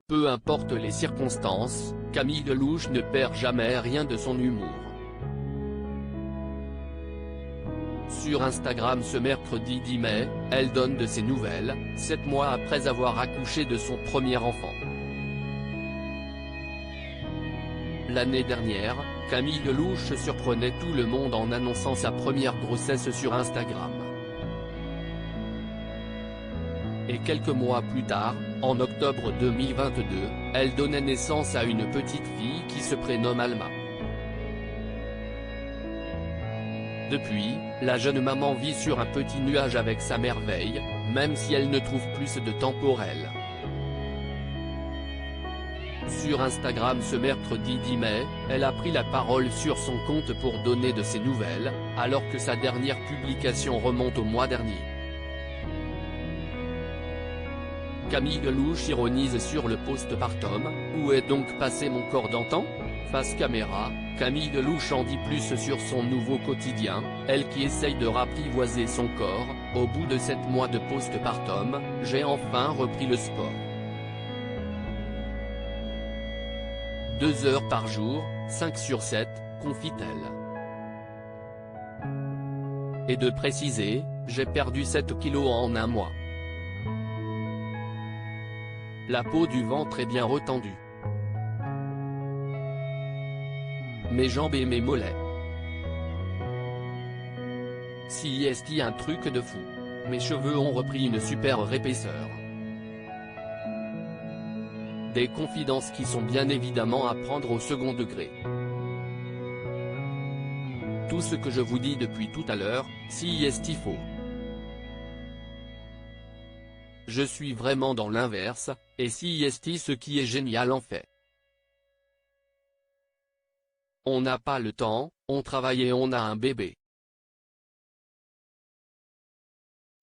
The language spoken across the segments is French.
Peu importe les circonstances, Camille Lelouch ne perd jamais rien de son humour. Sur Instagram ce mercredi 10 mai, elle donne de ses nouvelles, 7 mois après avoir accouché de son premier enfant. L'année dernière, Camille Lelouch surprenait tout le monde en annonçant sa première grossesse sur Instagram. Et quelques mois plus tard, en octobre 2022, elle donnait naissance à une petite fille qui se prénomme Alma. Depuis, la jeune maman vit sur un petit nuage avec sa merveille, même si elle ne trouve plus de temps pour elle. Sur Instagram ce mercredi 10 mai, elle a pris la parole sur son compte pour donner de ses nouvelles, alors que sa dernière publication remonte au mois dernier. Camille Lelouch ironise sur le postpartum, où est donc passé mon corps d'antan? Face caméra, Camille Lelouch en dit plus sur son nouveau quotidien, elle qui essaye de rapprivoiser son corps. Au bout de 7 mois de postpartum, j'ai enfin repris le sport. 2 heures par jour, 5 sur 7, confie-t-elle. Et de préciser, j'ai perdu 7 kilos en un mois. La peau du ventre est bien retendue. Mes jambes et mes mollets. Si est un truc de fou. Mes cheveux ont repris une super épaisseur. Des confidences qui sont bien évidemment à prendre au second degré. Tout ce que je vous dis depuis tout à l'heure, si est faux. Je suis vraiment dans l'inverse, et si est ce qui est génial en fait. On n'a pas le temps, on travaille et on a un bébé.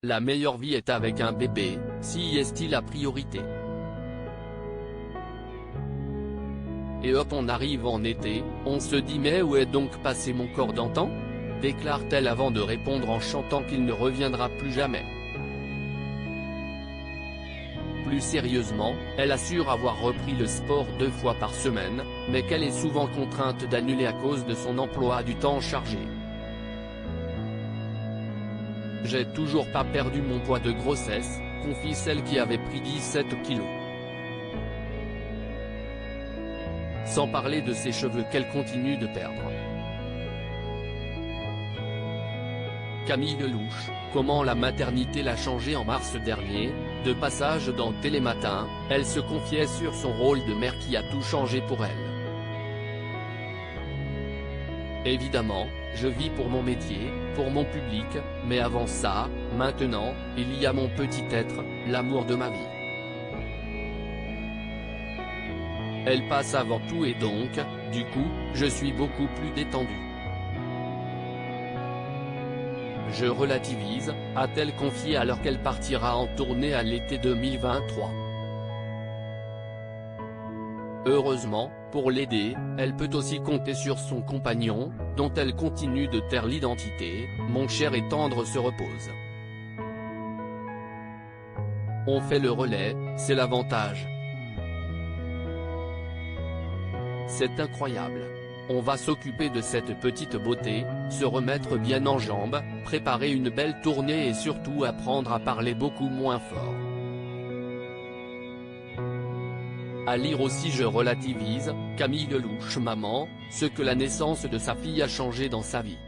La meilleure vie est avec un bébé, si est la priorité. Et hop on arrive en été, on se dit mais où est donc passé mon corps d'antan? Déclare-t-elle avant de répondre en chantant qu'il ne reviendra plus jamais. Plus sérieusement, elle assure avoir repris le sport 2 fois par semaine, mais qu'elle est souvent contrainte d'annuler à cause de son emploi du temps chargé. J'ai toujours pas perdu mon poids de grossesse, confie celle qui avait pris 17 kilos. Sans parler de ses cheveux qu'elle continue de perdre. Camille Lelouch, comment la maternité l'a changée en mars dernier, de passage dans Télématin, elle se confiait sur son rôle de mère qui a tout changé pour elle. Évidemment, je vis pour mon métier, pour mon public, mais avant ça, maintenant, il y a mon petit être, l'amour de ma vie. Elle passe avant tout et donc, du coup, je suis beaucoup plus détendue. Je relativise, a-t-elle confié alors qu'elle partira en tournée à l'été 2023. Heureusement, pour l'aider, elle peut aussi compter sur son compagnon, dont elle continue de taire l'identité. Mon cher et tendre se repose. On fait le relais, c'est l'avantage. C'est incroyable. On va s'occuper de cette petite beauté, se remettre bien en jambes, préparer une belle tournée et surtout apprendre à parler beaucoup moins fort. À lire aussi je relativise, Camille Lelouch maman, ce que la naissance de sa fille a changé dans sa vie.